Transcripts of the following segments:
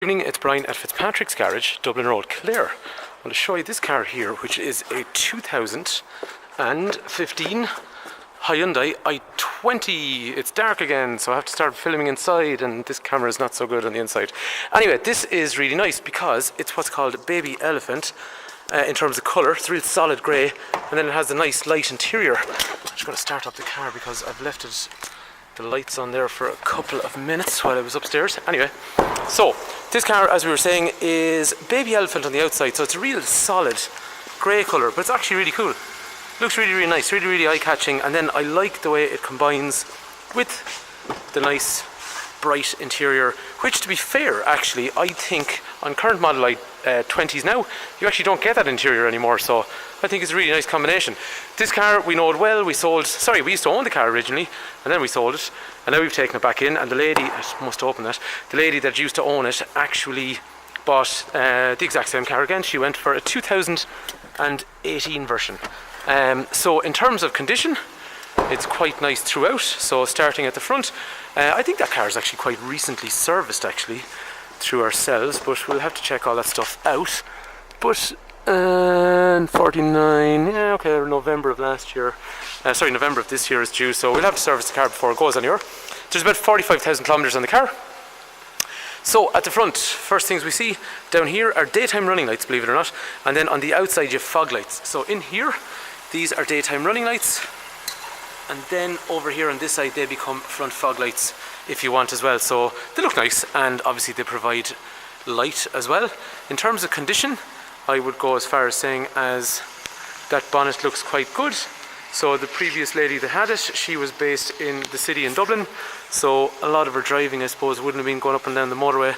Good evening, it's Brian at Fitzpatrick's Garage, Dublin Road, Kildare. I want to show you this car here, which is a 2015 Hyundai i20. It's dark again, so I have to start filming inside, and this camera is not so good on the inside. Anyway, this is really nice because it's what's called a baby elephant in terms of colour. It's real solid grey, and then it has a nice light interior. I'm just going to start up the car because I've left the lights on there for a couple of minutes while I was upstairs. Anyway, so this car, as we were saying, is baby elephant on the outside, so it's a real solid grey colour, but it's actually really cool. Looks really, really nice, really, really eye-catching, and then I like the way it combines with the nice bright interior, which, to be fair, actually, I think on current model i20s now, you actually don't get that interior anymore, so I think it's a really nice combination. This car, we know it well. We used to own the car originally, and then we sold it, and now we've taken it back in, and the lady, I must open that, the lady that used to own it actually bought the exact same car again. She went for a 2018 version. So in terms of condition, it's quite nice throughout. So starting at the front, I think that car is actually quite recently serviced actually through ourselves, but we'll have to check all that stuff out. But 49, yeah, okay, November of last year, November of this year is due, so we'll have to service the car before it goes anywhere. There's about 45,000 kilometres on the car. So at the front, first things we see down here are daytime running lights, believe it or not, and then on the outside you have fog lights. So in here, these are daytime running lights, and then over here on this side they become front fog lights if you want as well. So they look nice, and obviously they provide light as well. In terms of condition, I would go as far as saying as that bonnet looks quite good. So the previous lady that had it, she was based in the city in Dublin, so a lot of her driving, I suppose, wouldn't have been going up and down the motorway.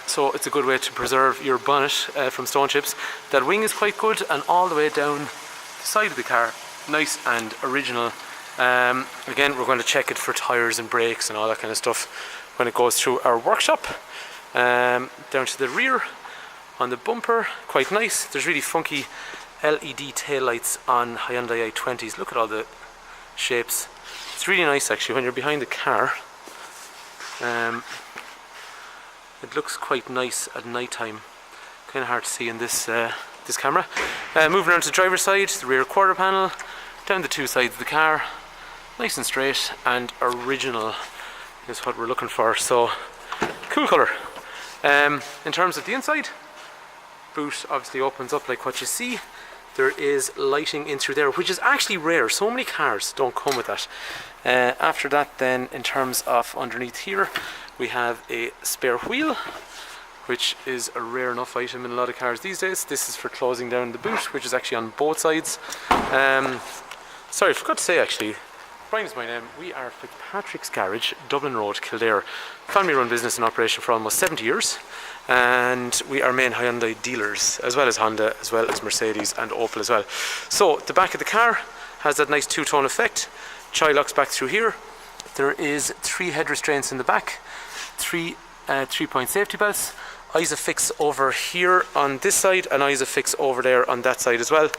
So it's a good way to preserve your bonnet from stone chips. That wing is quite good, and all the way down the side of the car, nice and original. Again, we're going to check it for tyres and brakes and all that kind of stuff when it goes through our workshop. Down to the rear, on the bumper, quite nice. There's really funky LED taillights on Hyundai i20s. Look at all the shapes. It's really nice actually when you're behind the car. It looks quite nice at night time. Kind of hard to see in this this camera. Moving around to the driver's side, the rear quarter panel, down the two sides of the car, nice and straight and original is what we're looking for. So cool colour. In terms of the inside, boot obviously opens up like what you see. There is lighting in through there, which is actually rare. So many cars don't come with that. After that then, in terms of underneath here, we have a spare wheel, which is a rare enough item in a lot of cars these days. This is for closing down the boot, which is actually on both sides. Sorry, I forgot to say actually, Brian is my name. We are Fitzpatrick's Garage, Dublin Road, Kildare. Family run business in operation for almost 70 years. And we are main Hyundai dealers, as well as Honda, as well as Mercedes and Opel as well. So the back of the car has that nice two-tone effect. Child locks back through here. There is 3 head restraints in the back, 3 3-point safety belts, ISOFIX over here on this side, and ISOFIX over there on that side as well.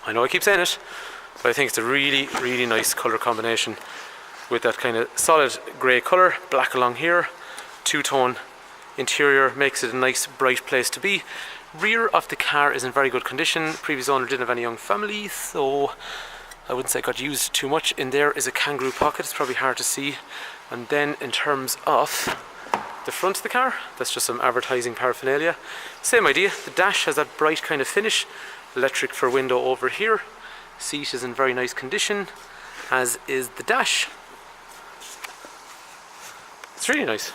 I know I keep saying it, but I think it's a really, really nice colour combination with that kind of solid grey colour, black along here, two-tone interior makes it a nice bright place to be. Rear of the car is in very good condition. Previous owner didn't have any young family, so I wouldn't say it got used too much. In there is a kangaroo pocket, it's probably hard to see. And then in terms of the front of the car, that's just some advertising paraphernalia. Same idea, the dash has that bright kind of finish. Electric for window over here. Seat is in very nice condition, as is the dash. It's really nice.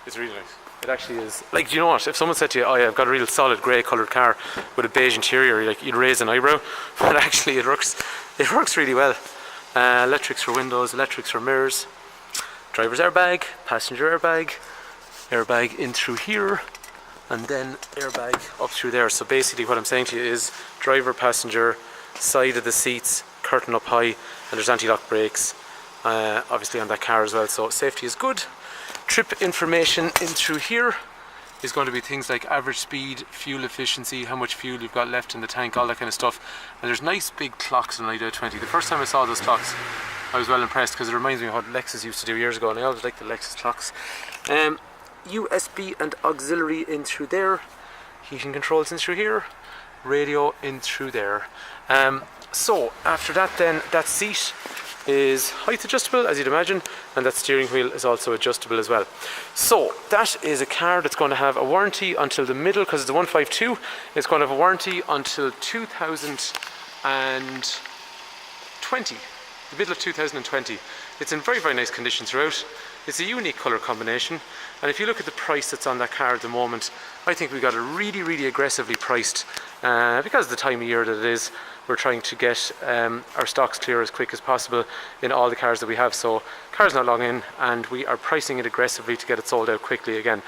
It's really nice. It actually is. Like, do you know what? If someone said to you, "Oh yeah, I've got a real solid grey coloured car with a beige interior," you'd raise an eyebrow. But actually, it works really well. Electrics for windows, electrics for mirrors, driver's airbag, passenger airbag, airbag in through here, and then airbag up through there. So basically, what I'm saying to you is driver, passenger, side of the seats, curtain up high, and there's anti-lock brakes, obviously on that car as well. So safety is good. Trip information in through here is going to be things like average speed, fuel efficiency, how much fuel you've got left in the tank, all that kind of stuff. And there's nice big clocks on an i20. The first time I saw those clocks, I was well impressed because it reminds me of what Lexus used to do years ago, and I always liked the Lexus clocks. USB and auxiliary in through there, heating controls in through here, radio in through there. So after that then, that seat is height adjustable, as you'd imagine, and that steering wheel is also adjustable as well. So that is a car that's going to have a warranty until the middle, because it's a 152, it's going to have a warranty until 2020, the middle of 2020. It's in very, very nice condition throughout. It's a unique colour combination, and if you look at the price that's on that car at the moment, I think we got it really, really aggressively priced, because of the time of year that it is. We're trying to get our stocks clear as quick as possible in all the cars that we have. So car's not long in, and we are pricing it aggressively to get it sold out quickly again.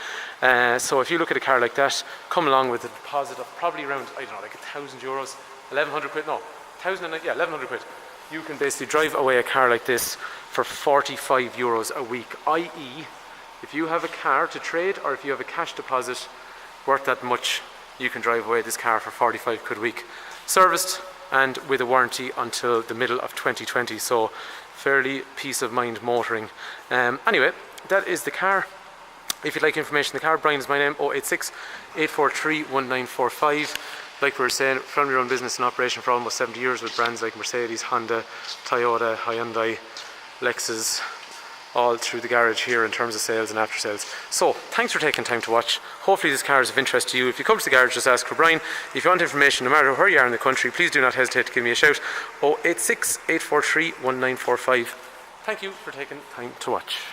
So if you look at a car like that, come along with a deposit of probably around, I don't know, like €1,000, 1,100 quid, no, 1,100 quid. You can basically drive away a car like this for €45 a week, i.e. if you have a car to trade, or if you have a cash deposit worth that much, you can drive away this car for 45 quid a week. Serviced and with a warranty until the middle of 2020, so fairly peace of mind motoring. Anyway, that is the car. If you'd like information on the car, Brian is my name, 086 843 1945. Like we were saying, family run business in operation for almost 70 years with brands like Mercedes, Honda, Toyota, Hyundai, Lexus, all through the garage here in terms of sales and after sales. So thanks for taking time to watch. Hopefully this car is of interest to you. If you come to the garage, just ask for Brian. If you want information, no matter where you are in the country, please do not hesitate to give me a shout. 086 843 1945. Thank you for taking time to watch.